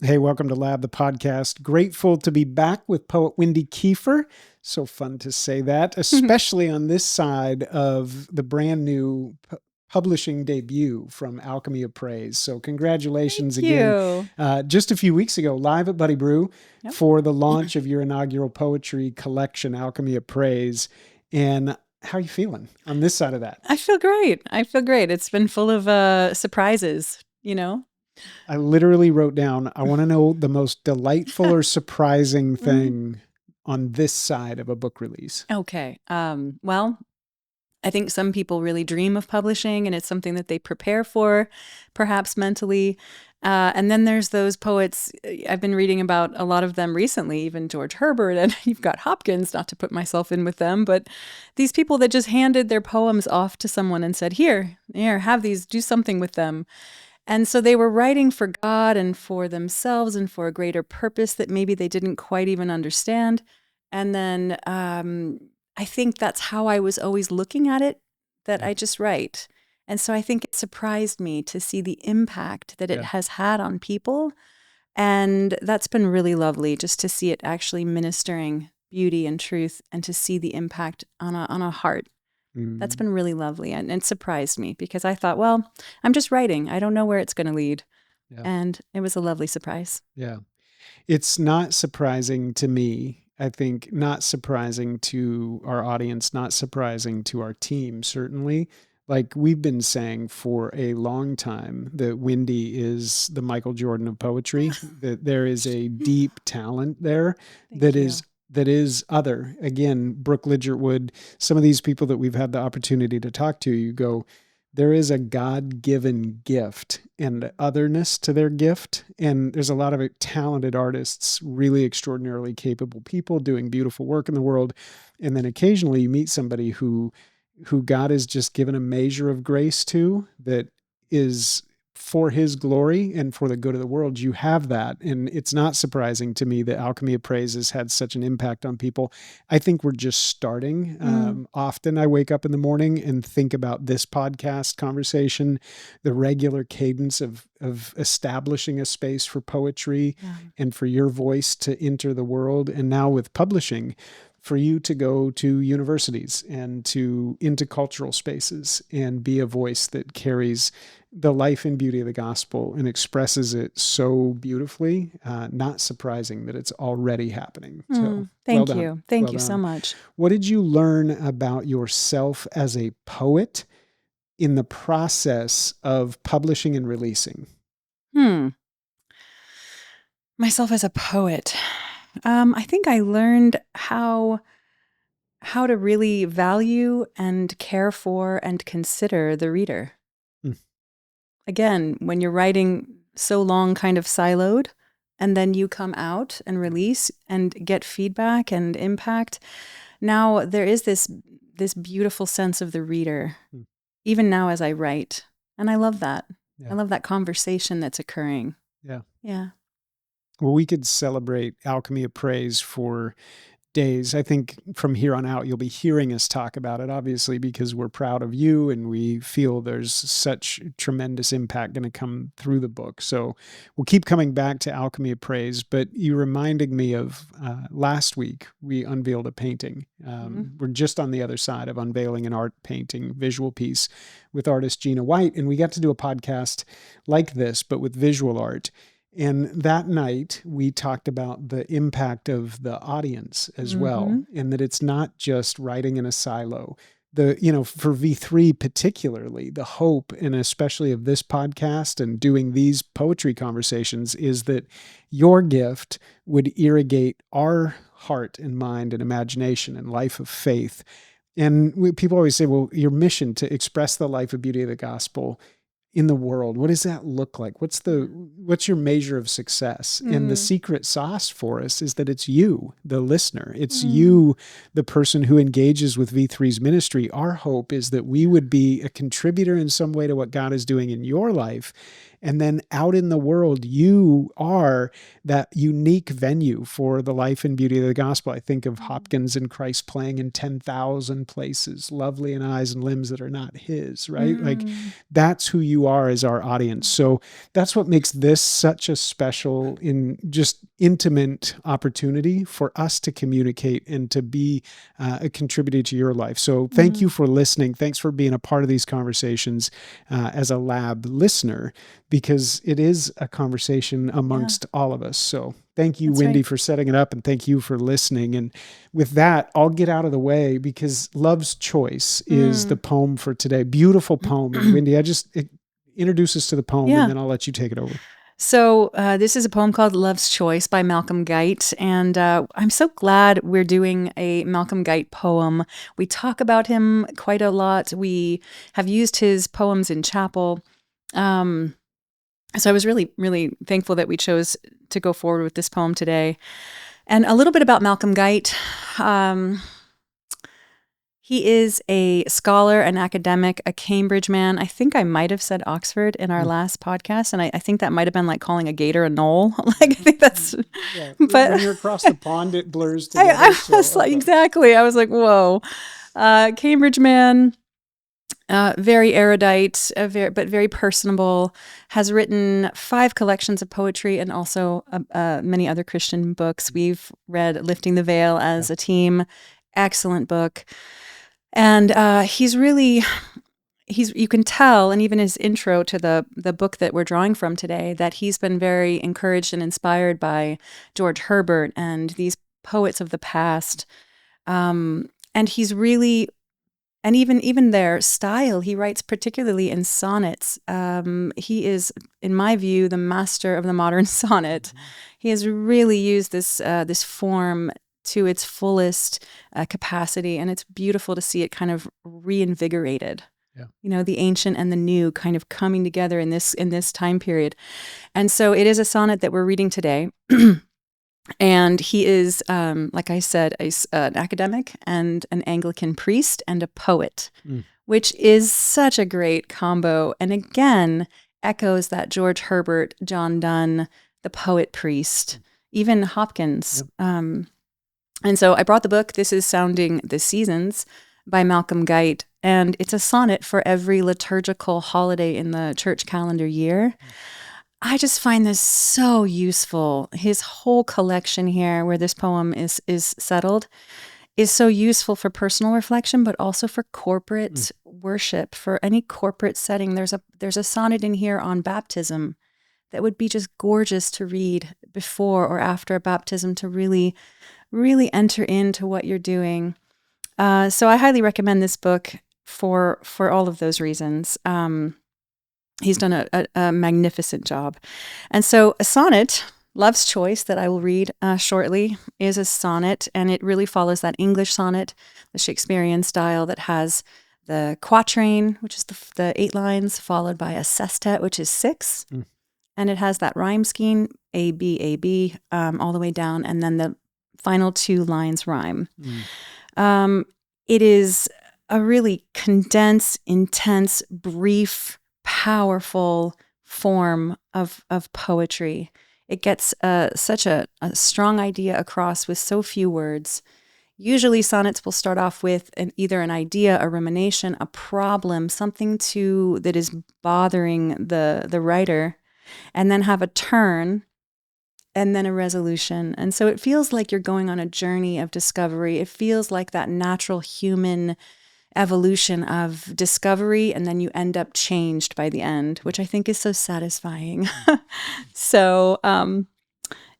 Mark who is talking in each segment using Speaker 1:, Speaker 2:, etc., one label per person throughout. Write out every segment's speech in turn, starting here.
Speaker 1: Hey, welcome to Lab, the podcast. Grateful to be back with poet Wendy Kieffer. So fun to say that, especially on this side of the brand new publishing debut from Alchemy of Praise. So congratulations
Speaker 2: Thank
Speaker 1: again.
Speaker 2: you.
Speaker 1: Just a few weeks ago, live at Buddy Brew
Speaker 2: Yep.
Speaker 1: for the launch of your inaugural poetry collection, Alchemy of Praise. And how are you feeling on this side of that?
Speaker 2: I feel great. It's been full of surprises,
Speaker 1: I literally wrote down, I want to know the most delightful or surprising thing on this side of a book release.
Speaker 2: Okay. Well, I think some people really dream of publishing and it's something that they prepare for, perhaps mentally. And then there's those poets, I've been reading about a lot of them recently, even George Herbert, and you've got Hopkins, not to put myself in with them, but these people that just handed their poems off to someone and said, here, have these, do something with them. And so they were writing for God and for themselves and for a greater purpose that maybe they didn't quite even understand. And then I think that's how I was always looking at it, that I just write. And so I think it surprised me to see the impact that it has had on people. And that's been really lovely just to see it actually ministering beauty and truth and to see the impact on a heart. That's been really lovely and it surprised me because I thought, well, I'm just writing. I don't know where it's going to lead. Yeah. And it was a lovely surprise.
Speaker 1: Yeah. It's not surprising to me. I think not surprising to our audience, not surprising to our team, certainly. Like we've been saying for a long time that Wendy is the Michael Jordan of poetry, that there is a deep talent there that is other. Again, Brooke Lidgertwood, some of these people that we've had the opportunity to talk to, you go, there is a God-given gift and otherness to their gift. And there's a lot of talented artists, really extraordinarily capable people doing beautiful work in the world. And then occasionally you meet somebody who God has just given a measure of grace to that is for his glory and for the good of the world. You have that. And it's not surprising to me that Alchemy of Praise has had such an impact on people. I think we're just starting. Often I wake up in the morning and think about this podcast conversation, the regular cadence of establishing a space for poetry and for your voice to enter the world. And now with publishing, for you to go to universities and to intercultural spaces and be a voice that carries the life and beauty of the gospel and expresses it so beautifully, not surprising that it's already happening. So
Speaker 2: thank you. Thank you so much.
Speaker 1: What did you learn about yourself as a poet in the process of publishing and releasing?
Speaker 2: Myself as a poet. I think I learned how to really value and care for and consider the reader. Again, when you're writing so long kind of siloed, and then you come out and release and get feedback and impact, now there is this beautiful sense of the reader, even now as I write. And I love that. Yeah. I love that conversation that's occurring.
Speaker 1: Yeah.
Speaker 2: Yeah.
Speaker 1: Well, we could celebrate Alchemy of Praise for days. I think from here on out, you'll be hearing us talk about it, obviously, because we're proud of you and we feel there's such tremendous impact going to come through the book. So we'll keep coming back to Alchemy of Praise, but you reminded me of last week, we unveiled a painting. We're just on the other side of unveiling an art painting, visual piece with artist Gina White. And we got to do a podcast like this, but with visual art. And that night, we talked about the impact of the audience as well, and that it's not just writing in a silo. For V3 particularly, the hope, and especially of this podcast and doing these poetry conversations, is that your gift would irrigate our heart and mind and imagination and life of faith. And people always say, well, your mission to express the life and beauty of the gospel in the world, what does that look like? What's your measure of success? And the secret sauce for us is that it's you, the listener. It's you, the person who engages with V3's ministry. Our hope is that we would be a contributor in some way to what God is doing in your life, And then out in the world, you are that unique venue for the life and beauty of the gospel. I think of Hopkins and Christ playing in 10,000 places, lovely in eyes and limbs that are not his, right? Like that's who you are as our audience. So that's what makes this such a special, just intimate opportunity for us to communicate and to be a contributor to your life. So thank you for listening. Thanks for being a part of these conversations as a lab listener, because it is a conversation amongst all of us. So thank you,
Speaker 2: That's
Speaker 1: Wendy,
Speaker 2: right.
Speaker 1: for setting it up, and thank you for listening. And with that, I'll get out of the way, because Love's Choice is the poem for today. Beautiful poem. And Wendy, introduce us to the poem, and then I'll let you take it over.
Speaker 2: So this is a poem called Love's Choice by Malcolm Guite. And I'm so glad we're doing a Malcolm Guite poem. We talk about him quite a lot. We have used his poems in chapel. So I was really, really thankful that we chose to go forward with this poem today. And a little bit about Malcolm Guite. He is a scholar, an academic, a Cambridge man. I think I might have said Oxford in our last podcast, and I think that might have been like calling a gator a knoll. Like, I think that's...
Speaker 1: Yeah.
Speaker 2: But
Speaker 1: when you're across the pond, it blurs together.
Speaker 2: Exactly. I was like, whoa. Cambridge man, very erudite, but very personable, has written 5 collections of poetry and also many other Christian books. We've read Lifting the Veil as a team. Excellent book. And you can tell, and even his intro to the book that we're drawing from today, that he's been very encouraged and inspired by George Herbert and these poets of the past. And he's really, and even their style, he writes particularly in sonnets. He is, in my view, the master of the modern sonnet. He has really used this form to its fullest capacity, and it's beautiful to see it kind of reinvigorated.
Speaker 1: Yeah.
Speaker 2: You know, the ancient and the new kind of coming together in this time period. And so it is a sonnet that we're reading today. And he is, like I said, an academic and an Anglican priest and a poet, which is such a great combo. And again, echoes that George Herbert, John Donne, the poet priest, even Hopkins. Yep. And so I brought the book. This is Sounding the Seasons by Malcolm Guite, and it's a sonnet for every liturgical holiday in the church calendar year. I just find this so useful. His whole collection here, where this poem is settled, is so useful for personal reflection, but also for corporate worship, for any corporate setting. There's a sonnet in here on baptism that would be just gorgeous to read before or after a baptism to really enter into what you're doing. So I highly recommend this book for all of those reasons. He's done a magnificent job. And so a sonnet, Love's Choice, that I will read shortly, is a sonnet, and it really follows that English sonnet, the Shakespearean style that has the quatrain, which is the 8 lines, followed by a sestet, which is 6. And it has that rhyme scheme, A, B, A, B, all the way down, and then the final 2 lines rhyme. It is a really condensed, intense, brief, powerful form of poetry. It gets such a strong idea across with so few words. Usually sonnets will start off with either an idea, a rumination, a problem, something that is bothering the writer, and then have a turn, and then a resolution. And so it feels like you're going on a journey of discovery. It feels like that natural human evolution of discovery, and then you end up changed by the end, which I think is so satisfying. So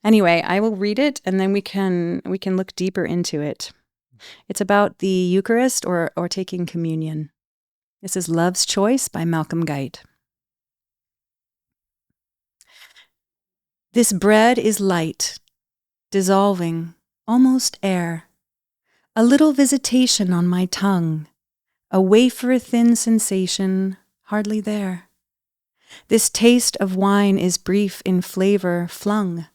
Speaker 2: anyway, I will read it, and then we can look deeper into it. It's about the Eucharist or taking communion. This is Love's Choice by Malcolm Guite. This bread is light, dissolving, almost air. A little visitation on my tongue, a wafer-thin sensation, hardly there. This taste of wine is brief in flavor, flung,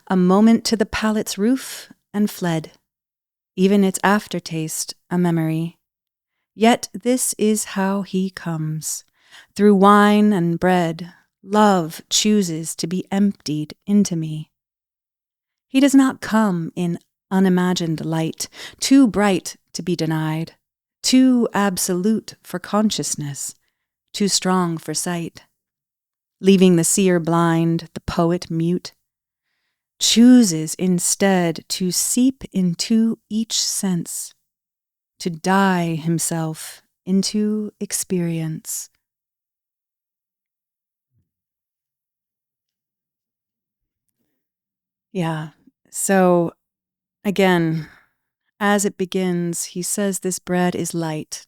Speaker 2: a moment to the palate's roof, and fled. Even its aftertaste, a memory. Yet this is how he comes, through wine and bread, Love chooses to be emptied into me. He does not come in unimagined light, too bright to be denied, too absolute for consciousness, too strong for sight. Leaving the seer blind, the poet mute, chooses instead to seep into each sense, to dye himself into experience. Yeah. So again, as it begins, he says this bread is light.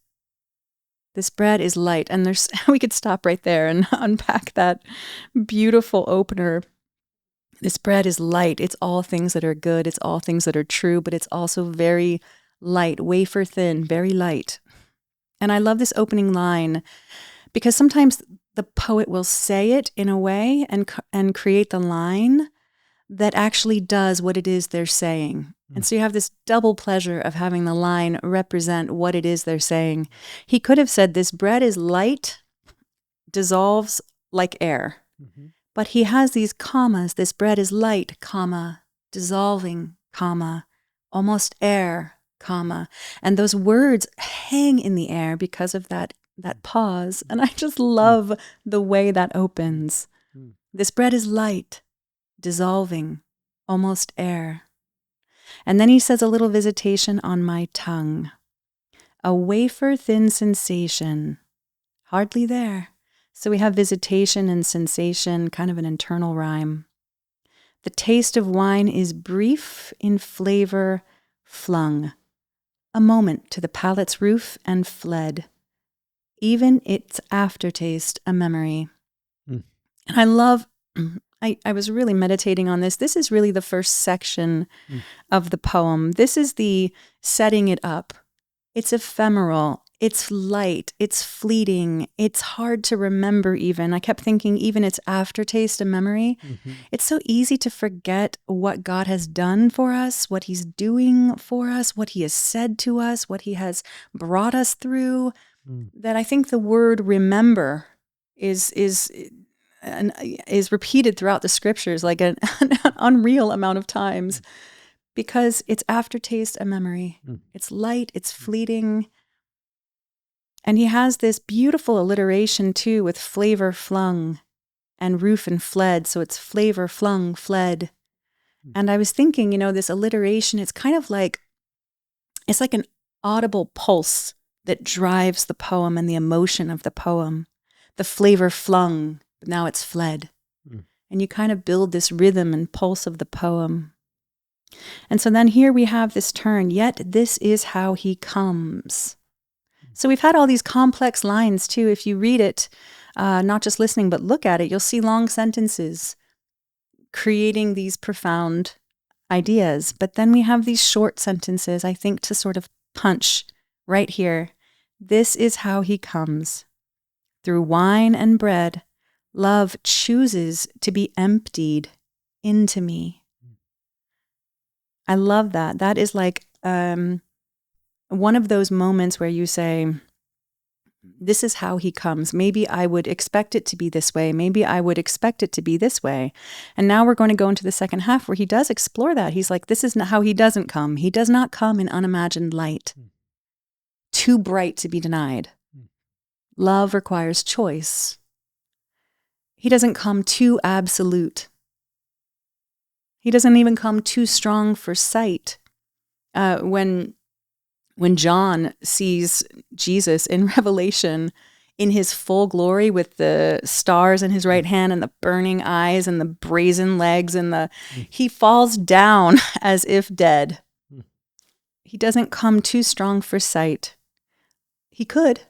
Speaker 2: This bread is light. And there's we could stop right there and unpack that beautiful opener. This bread is light. It's all things that are good. It's all things that are true, but it's also very light, wafer thin, very light. And I love this opening line because sometimes the poet will say it in a way and create the line that actually does what it is they're saying. And so you have this double pleasure of having the line represent what it is they're saying. He could have said, this bread is light, dissolves like air. Mm-hmm. But he has these commas. This bread is light, comma, dissolving, comma, almost air, comma. And those words hang in the air because of that pause. And I just love the way that opens. This bread is light, dissolving, almost air. And then he says a little visitation on my tongue. A wafer-thin sensation, hardly there. So we have visitation and sensation, kind of an internal rhyme. The taste of wine is brief in flavor, flung. A moment to the palate's roof and fled. Even its aftertaste a memory. And I love... I was really meditating on this. This is really the first section of the poem. This is the setting it up. It's ephemeral. It's light. It's fleeting. It's hard to remember even. I kept thinking even its aftertaste a memory. Mm-hmm. It's so easy to forget what God has done for us, what he's doing for us, what he has said to us, what he has brought us through, that I think the word remember is repeated throughout the scriptures like an unreal amount of times because it's aftertaste a memory. It's light, it's fleeting. And he has this beautiful alliteration too with flavor flung and roof and fled. So it's flavor flung, fled. And I was thinking, this alliteration, it's kind of like, it's like an audible pulse that drives the poem and the emotion of the poem. The flavor flung, but now it's fled. And you kind of build this rhythm and pulse of the poem. And so then here we have this turn, yet this is how he comes. So we've had all these complex lines too. If you read it, not just listening, but look at it, you'll see long sentences creating these profound ideas. But then we have these short sentences, I think, to sort of punch right here. This is how he comes. Through wine and bread, love chooses to be emptied into me. I love that. That is like one of those moments where you say, this is how he comes. Maybe I would expect it to be this way. Maybe I would expect it to be this way. And now we're going to go into the second half where he does explore that. He's like, this is not how he doesn't come. He does not come in unimagined light, too bright to be denied. Love requires choice. He doesn't come too absolute. He doesn't even come too strong for sight. When John sees Jesus in Revelation in his full glory with the stars in his right hand and the burning eyes and the brazen legs and he falls down as if dead. He doesn't come too strong for sight. He could.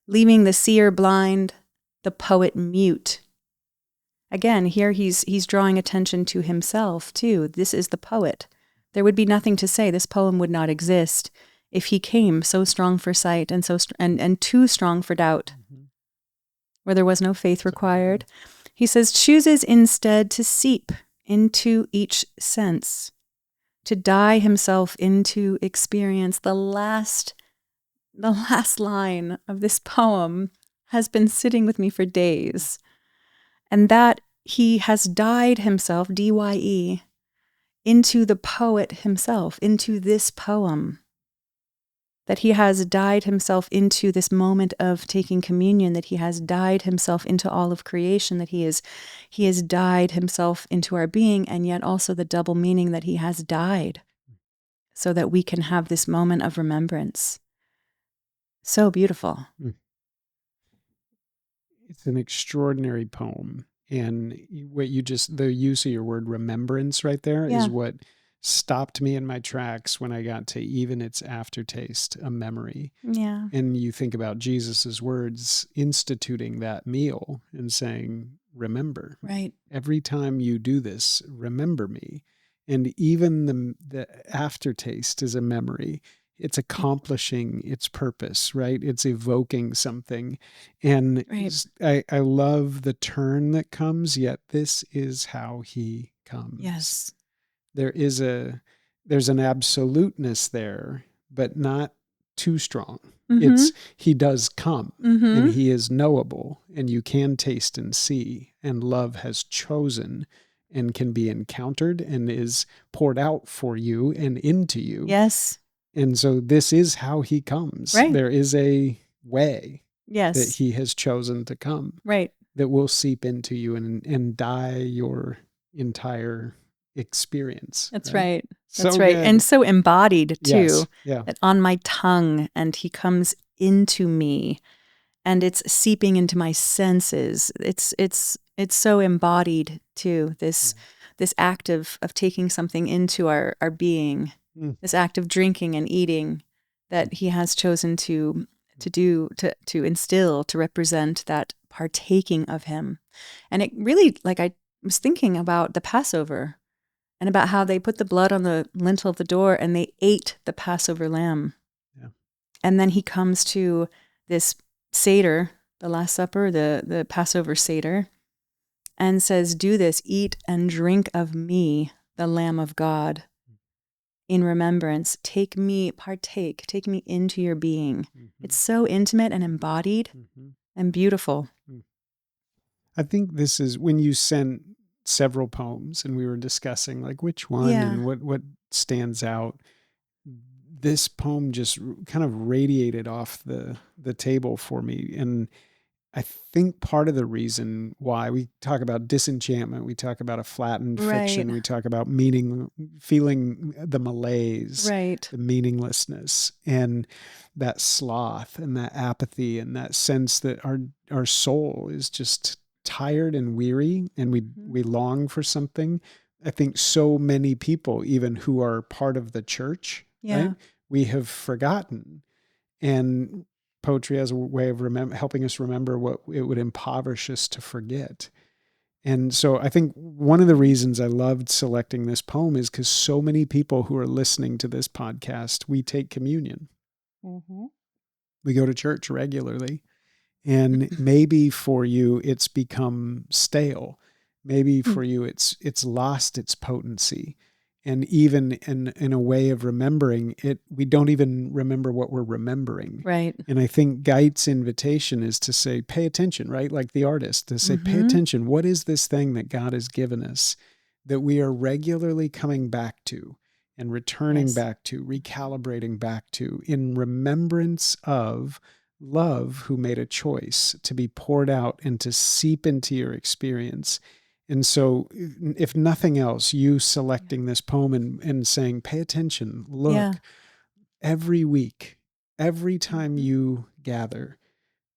Speaker 2: Leaving the seer blind, the poet mute. Again, here he's drawing attention to himself too. This is the poet. There would be nothing to say. This poem would not exist if he came so strong for sight and and too strong for doubt, where there was no faith required. He says, chooses instead to seep into each sense, to dye himself into experience. The last line of this poem has been sitting with me for days. and that he has dyed himself, D-Y-E, into the poet himself, into this poem. That he has dyed himself into this moment of taking communion, that he has dyed himself into all of creation, that he has dyed himself into our being, and yet also the double meaning that he has died so that we can have this moment of remembrance. So beautiful.
Speaker 1: It's an extraordinary poem. And the use of your word remembrance right there is what stopped me in my tracks when I got to even its aftertaste, a memory.
Speaker 2: Yeah.
Speaker 1: And you think about Jesus's words instituting that meal and saying, remember.
Speaker 2: Right.
Speaker 1: Every time you do this, remember me. And even the aftertaste is a memory. It's accomplishing its purpose, right? It's evoking something. And I love the turn that comes, yet this is how he comes.
Speaker 2: Yes.
Speaker 1: There's an absoluteness there, but not too strong.
Speaker 2: Mm-hmm.
Speaker 1: He does come,
Speaker 2: mm-hmm.
Speaker 1: and he is knowable, and you can taste and see, and love has chosen and can be encountered and is poured out for you and into you.
Speaker 2: Yes.
Speaker 1: And so this is how he comes.
Speaker 2: Right.
Speaker 1: There is a way that
Speaker 2: Yes.
Speaker 1: he has chosen to come.
Speaker 2: Right.
Speaker 1: That will seep into you and dye your entire experience.
Speaker 2: That's right.
Speaker 1: So
Speaker 2: right.
Speaker 1: good.
Speaker 2: And so embodied too.
Speaker 1: Yes. Yeah.
Speaker 2: That on my tongue, and he comes into me, and it's seeping into my senses. It's so embodied too. This act of taking something into our being, this act of drinking and eating that he has chosen to instill, to represent that partaking of him. And it really, like, I was thinking about the Passover and about how they put the blood on the lintel of the door and they ate the Passover lamb.
Speaker 1: Yeah.
Speaker 2: And then he comes to this Seder, the Last Supper, the Passover Seder, and says, do this, eat and drink of me, the Lamb of God, in remembrance. Take me into your being. Mm-hmm. It's so intimate and embodied and beautiful.
Speaker 1: I think this is when you sent several poems and we were discussing like which one and what stands out. This poem just kind of radiated off the table for me. And I think part of the reason why we talk about disenchantment, we talk about a flattened fiction, we talk about feeling the malaise, the meaninglessness, and that sloth and that apathy and that sense that our soul is just tired and weary and we long for something. I think so many people, even who are part of the church, right? We have forgotten. And poetry as a way of helping us remember what it would impoverish us to forget. And so I think one of the reasons I loved selecting this poem is because so many people who are listening to this podcast, we take communion. Mm-hmm. We go to church regularly. And maybe for you, it's become stale. Maybe for you, it's lost its potency. And even in a way of remembering it, we don't even remember what we're remembering.
Speaker 2: Right.
Speaker 1: And I think Guite's invitation is to say, pay attention, right? Like the artist, to say, pay attention. What is this thing that God has given us that we are regularly coming back to and returning back to, recalibrating back to in remembrance of love who made a choice to be poured out and to seep into your experience. And so if nothing else, you selecting this poem and saying, pay attention, look, every week, every time you gather,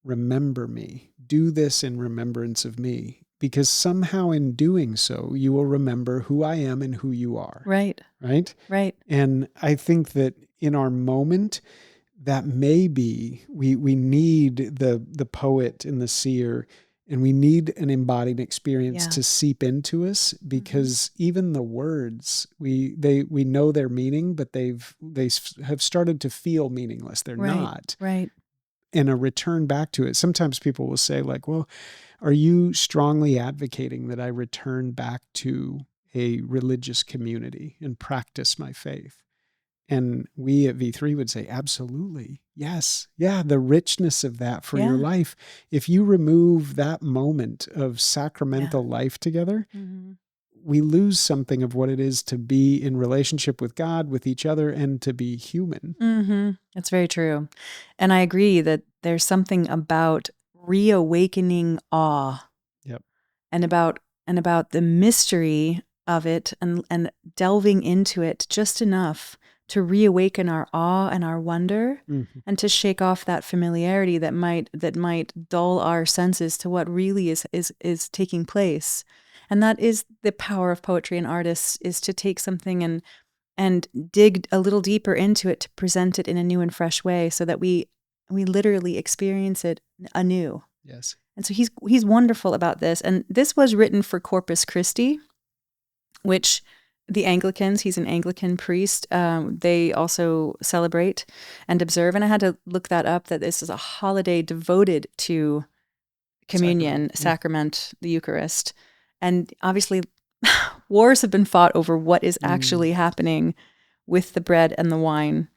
Speaker 1: remember me, do this in remembrance of me, because somehow in doing so, you will remember who I am and who you are.
Speaker 2: Right.
Speaker 1: Right?
Speaker 2: Right.
Speaker 1: And I think that in our moment, that may be, we need the poet and the seer, and we need an embodied experience to seep into us, because even the words, we know their meaning, but they have started to feel meaningless. They're not.
Speaker 2: Right.
Speaker 1: And a return back to it. Sometimes people will say like, well, are you strongly advocating that I return back to a religious community and practice my faith? And we at V3 would say, absolutely. Yes. Yeah. The richness of that for your
Speaker 2: Yeah.
Speaker 1: life. If you remove that moment of
Speaker 2: Yeah.
Speaker 1: sacramental life together,
Speaker 2: Mm-hmm.
Speaker 1: we lose something of what it is to be in relationship with God, with each other, and to be human.
Speaker 2: Mm-hmm. That's very true. And I agree that there's something about reawakening awe
Speaker 1: Yep.
Speaker 2: and about the mystery of it, and delving into it just enough to reawaken our awe and our wonder,
Speaker 1: Mm-hmm.
Speaker 2: and to shake off that familiarity that might dull our senses to what really is taking place. And that is the power of poetry and artists, is to take something and dig a little deeper into it, to present it in a new and fresh way, so that we literally experience it anew.
Speaker 1: Yes.
Speaker 2: And so he's wonderful about this. And this was written for Corpus Christi, which the Anglicans, he's an Anglican priest, they also celebrate and observe. And I had to look that up, that this is a holiday devoted to communion, sacrament, the Eucharist. And obviously, wars have been fought over what is actually happening with the bread and the wine.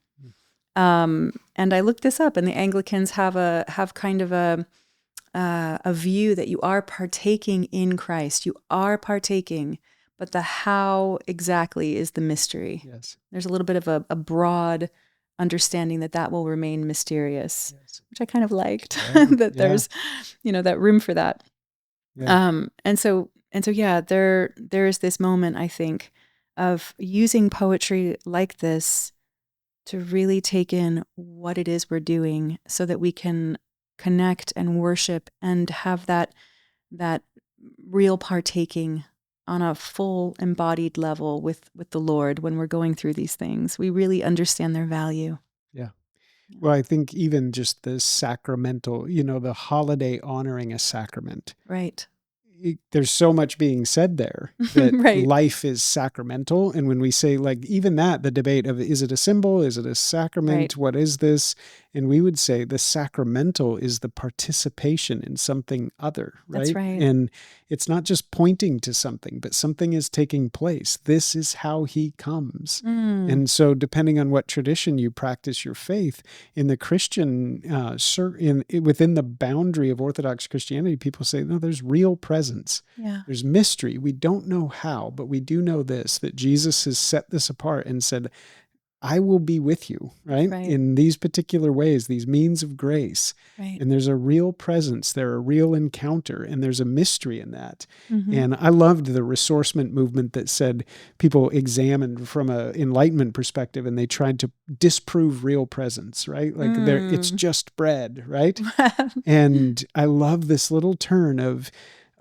Speaker 2: And I looked this up, and the Anglicans have kind of a view that you are partaking in Christ. You are partaking, but the how exactly is the mystery.
Speaker 1: Yes.
Speaker 2: There's a little bit of a broad understanding that will remain mysterious,
Speaker 1: Yes.
Speaker 2: which I kind of liked.
Speaker 1: Yeah.
Speaker 2: That there's, that room for that.
Speaker 1: Yeah.
Speaker 2: And so yeah, there is this moment, I think, of using poetry like this to really take in what it is we're doing, so that we can connect and worship and have that real partaking on a full embodied level with the Lord when we're going through these things. We really understand their value.
Speaker 1: Yeah. Well, I think even just the sacramental, the holiday honoring a sacrament.
Speaker 2: Right.
Speaker 1: There's so much being said there that
Speaker 2: Right.
Speaker 1: life is sacramental. And when we say, like, even that, the debate of, is it a symbol? Is it a sacrament?
Speaker 2: Right.
Speaker 1: What is this? And we would say the sacramental is the participation in something other, right?
Speaker 2: That's right.
Speaker 1: And it's not just pointing to something, but something is taking place. This is how he comes. And so depending on what tradition you practice your faith, in the Christian, within the boundary of Orthodox Christianity, people say, no, there's real presence.
Speaker 2: Yeah.
Speaker 1: There's mystery. We don't know how, but we do know this, that Jesus has set this apart and said, I will be with you, right? In these particular ways, these means of grace.
Speaker 2: Right.
Speaker 1: And there's a real presence, there's a real encounter, and there's a mystery in that.
Speaker 2: Mm-hmm.
Speaker 1: And I loved the ressourcement movement that said people examined from an Enlightenment perspective, and they tried to disprove real presence, right? Like it's just bread, right? And I love this little turn of,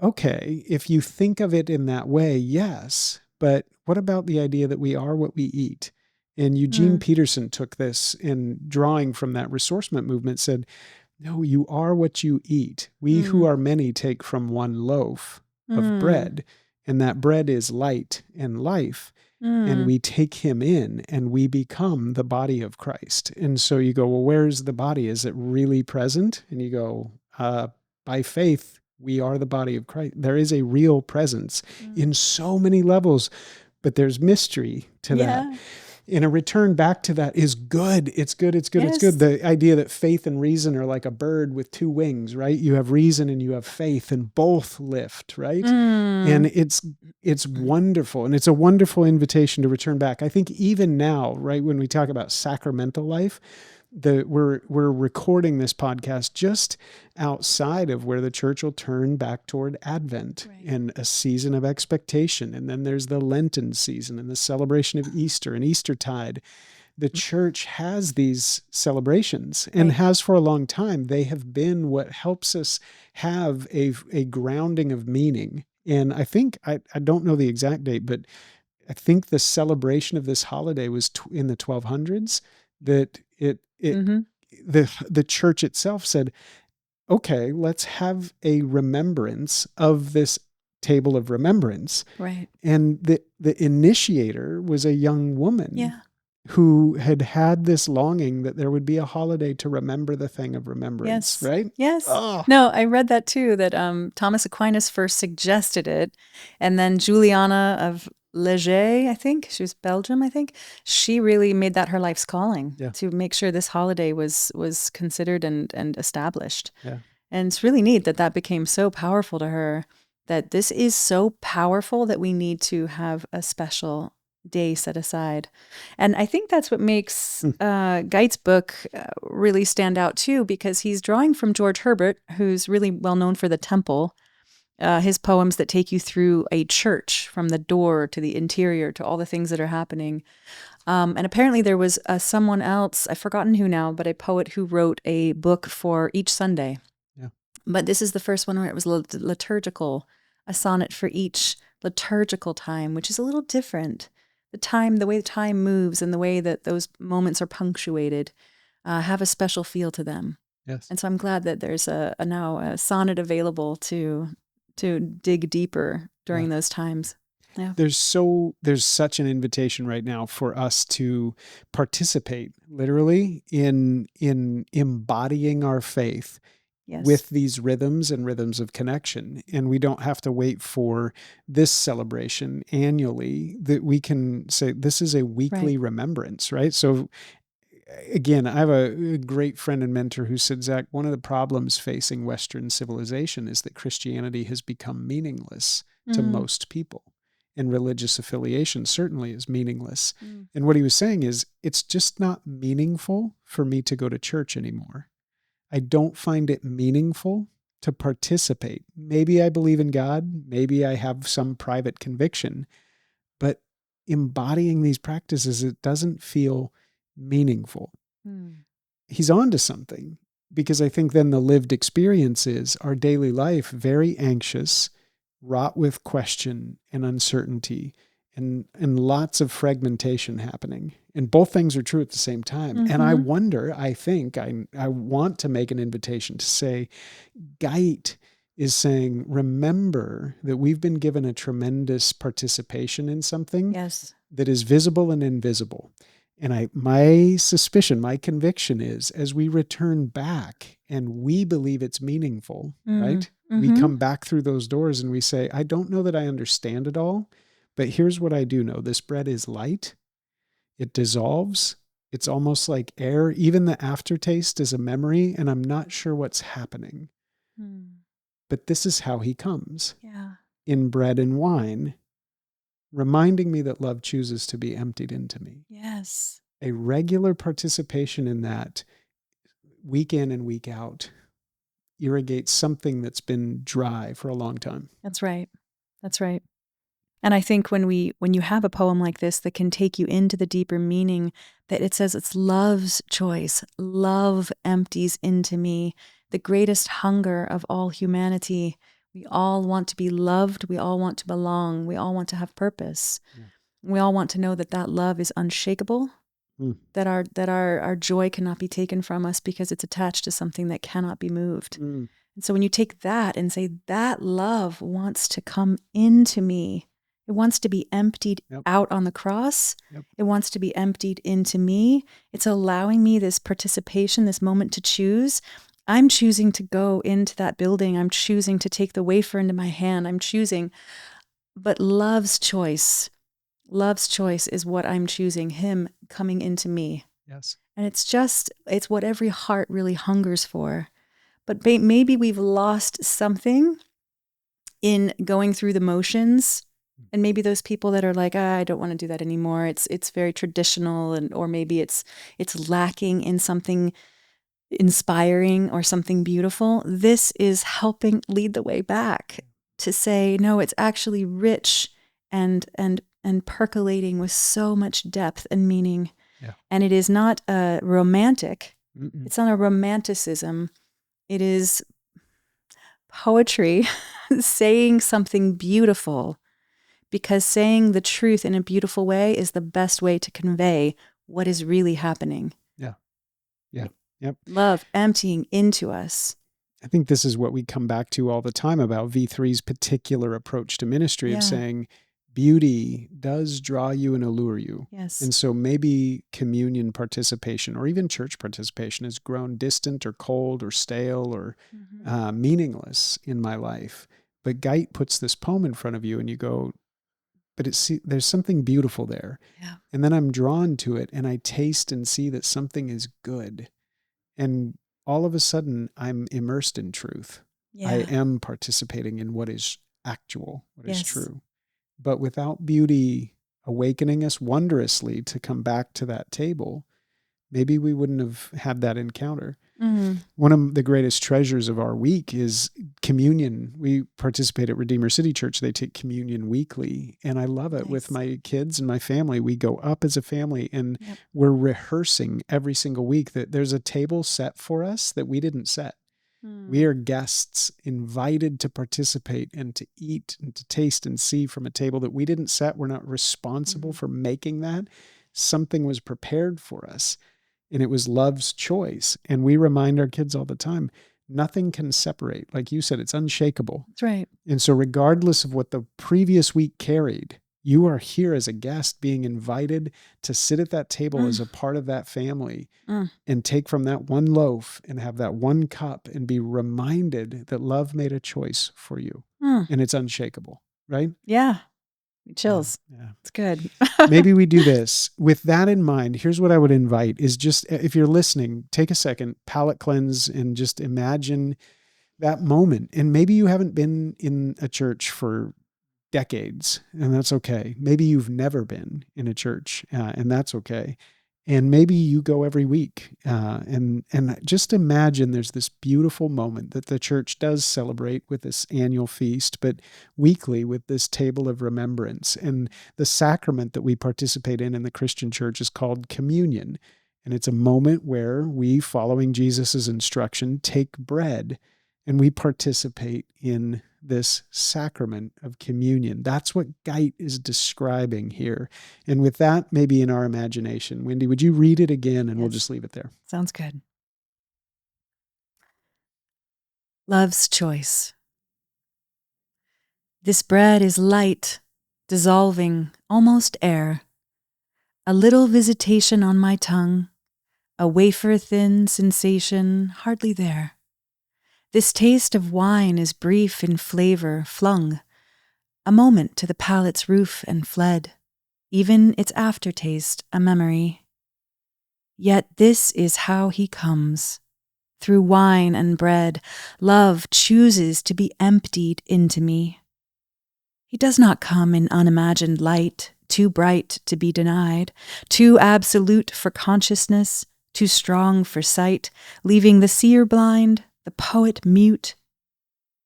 Speaker 1: okay, if you think of it in that way, yes, but what about the idea that we are what we eat? And Eugene Peterson took this, and drawing from that ressourcement movement said, no, you are what you eat. We who are many take from one loaf of bread, and that bread is light and life. And we take him in, and we become the body of Christ. And so you go, well, where's the body? Is it really present? And you go, by faith, we are the body of Christ. There is a real presence in so many levels, but there's mystery to that. And a return back to that is good. It's good. It's good. It's good. The idea that faith and reason are like a bird with two wings, right? You have reason and you have faith, and both lift, right? And it's wonderful. And it's a wonderful invitation to return back. I think even now, right, when we talk about sacramental life, we're recording this podcast just outside of where the church will turn back toward Advent and a season of expectation. And then there's the Lenten season and the celebration of Easter and Eastertide. The church has these celebrations and has for a long time. They have been what helps us have a grounding of meaning. And I think, I don't know the exact date, but I think the celebration of this holiday was in the 1200s, that the church itself said, okay, let's have a remembrance of this table of remembrance.
Speaker 2: Right.
Speaker 1: And the initiator was a young woman who had this longing that there would be a holiday to remember the thing of remembrance, right?
Speaker 2: Yes.
Speaker 1: Oh.
Speaker 2: No, I read that too, that Thomas Aquinas first suggested it, and then Juliana of Leger, I think. She was Belgium, I think. She really made that her life's calling
Speaker 1: Yeah.
Speaker 2: to make sure this holiday was considered and established.
Speaker 1: Yeah.
Speaker 2: And it's really neat that that became so powerful to her, that this is so powerful that we need to have a special day set aside. And I think that's what makes
Speaker 1: Hmm.
Speaker 2: Guite's book really stand out too, because he's drawing from George Herbert, who's really well known for The Temple, his poems that take you through a church from the door to the interior to all the things that are happening. And apparently there was someone else, I've forgotten who now, but a poet who wrote a book for each Sunday.
Speaker 1: Yeah.
Speaker 2: But this is the first one where it was liturgical, a sonnet for each liturgical time, which is a little different. The time, the way the time moves and the way that those moments are punctuated have a special feel to them.
Speaker 1: Yes.
Speaker 2: And so I'm glad that there's now a sonnet available to dig deeper
Speaker 1: Yeah.
Speaker 2: during those times. Yeah.
Speaker 1: There's such an invitation right now for us to participate literally in embodying our faith
Speaker 2: Yes.
Speaker 1: with these rhythms and rhythms of connection. And we don't have to wait for this celebration annually, that we can say this is a weekly remembrance, right? So again, I have a great friend and mentor who said, Zach, one of the problems facing Western civilization is that Christianity has become meaningless to most people. And religious affiliation certainly is meaningless. And what he was saying is, it's just not meaningful for me to go to church anymore. I don't find it meaningful to participate. Maybe I believe in God. Maybe I have some private conviction. But embodying these practices, it doesn't feel meaningful. He's on to something, because I think then the lived experience is our daily life very anxious, wrought with question and uncertainty, and lots of fragmentation happening. And both things are true at the same time. And I wonder, I think, I want to make an invitation to say, Guite is saying, remember that we've been given a tremendous participation in something that is visible and invisible. And my suspicion, my conviction is, as we return back and we believe it's meaningful, right? We come back through those doors and we say, I don't know that I understand it all, but here's what I do know. This bread is light. It dissolves. It's almost like air. Even the aftertaste is a memory, and I'm not sure what's happening. But this is how he comes. In bread and wine, reminding me that love chooses to be emptied into me.
Speaker 2: Yes.
Speaker 1: A regular participation in that, week in and week out, irrigates something that's been dry for a long time.
Speaker 2: That's right. That's right. And I think when you have a poem like this that can take you into the deeper meaning, that it says it's love's choice. Love empties into me, the greatest hunger of all humanity. We all want to be loved. We all want to belong. We all want to have purpose. Yeah. We all want to know that that love is unshakable, that our joy cannot be taken from us because it's attached to something that cannot be moved. And so when you take that and say, that love wants to come into me, it wants to be emptied out on the cross. It wants to be emptied into me. It's allowing me this participation, this moment to choose. I'm choosing to go into that building. I'm choosing to take the wafer into my hand. I'm choosing. But love's choice is what I'm choosing, him coming into me.
Speaker 1: Yes.
Speaker 2: And it's what every heart really hungers for. But maybe we've lost something in going through the motions. And maybe those people that are like, I don't want to do that anymore. It's very traditional, or maybe it's lacking in something inspiring or something beautiful. This is helping lead the way back to say, no, it's actually rich and percolating with so much depth and meaning. Yeah. And it is not romantic. It's not a romanticism. It is poetry saying something beautiful, because saying the truth in a beautiful way is the best way to convey what is really happening.
Speaker 1: Yeah. Yeah. Yep.
Speaker 2: Love emptying into us.
Speaker 1: I think this is what we come back to all the time about V3's particular approach to ministry, of saying beauty does draw you and allure you.
Speaker 2: Yes.
Speaker 1: And so maybe communion participation or even church participation has grown distant or cold or stale or meaningless in my life. But Guite puts this poem in front of you and you go, but there's something beautiful there.
Speaker 2: Yeah.
Speaker 1: And then I'm drawn to it, and I taste and see that something is good. And all of a sudden, I'm immersed in truth. I
Speaker 2: Yeah.
Speaker 1: am participating in what is actual, what is
Speaker 2: Yes.
Speaker 1: true. But without beauty awakening us wondrously to come back to that table, maybe we wouldn't have had that encounter.
Speaker 2: Mm.
Speaker 1: One of the greatest treasures of our week is communion. We participate at Redeemer City Church. They take communion weekly, and I love it. With
Speaker 2: Nice.
Speaker 1: my kids and my family, we go up as a family, and
Speaker 2: Yep.
Speaker 1: we're rehearsing every single week that there's a table set for us that we didn't set. We are guests invited to participate and to eat and to taste and see from a table that we didn't set. We're not responsible for making that. Something was prepared for us, and it was love's choice. And we remind our kids all the time, nothing can separate. Like you said, it's unshakable.
Speaker 2: That's right.
Speaker 1: And so regardless of what the previous week carried, you are here as a guest being invited to sit at that table as a part of that family and take from that one loaf and have that one cup and be reminded that love made a choice for you. And it's unshakable, right?
Speaker 2: Yeah. Chills.
Speaker 1: Yeah.
Speaker 2: It's good.
Speaker 1: Maybe we do this. With that in mind, here's what I would invite is just, if you're listening, take a second, palate cleanse, and just imagine that moment. And maybe you haven't been in a church for decades, and that's okay. Maybe you've never been in a church, and that's okay. And maybe you go every week, and just imagine there's this beautiful moment that the church does celebrate with this annual feast, but weekly with this table of remembrance. And the sacrament that we participate in the Christian church is called communion. And it's a moment where we, following Jesus's instruction, take bread and we participate in this sacrament of communion. That's what Guite is describing here. And with that, maybe in our imagination, Wendy, would you read it again, and we'll just leave it there?
Speaker 2: Sounds good. Love's choice. This bread is light, dissolving, almost air. A little visitation on my tongue, a wafer-thin sensation hardly there. This taste of wine is brief in flavor, flung, a moment to the palate's roof and fled, even its aftertaste a memory. Yet this is how he comes. Through wine and bread, love chooses to be emptied into me. He does not come in unimagined light, too bright to be denied, too absolute for consciousness, too strong for sight, leaving the seer blind, the poet mute,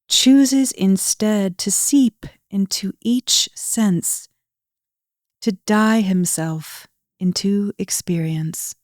Speaker 2: chooses instead to seep into each sense, to dye himself into experience.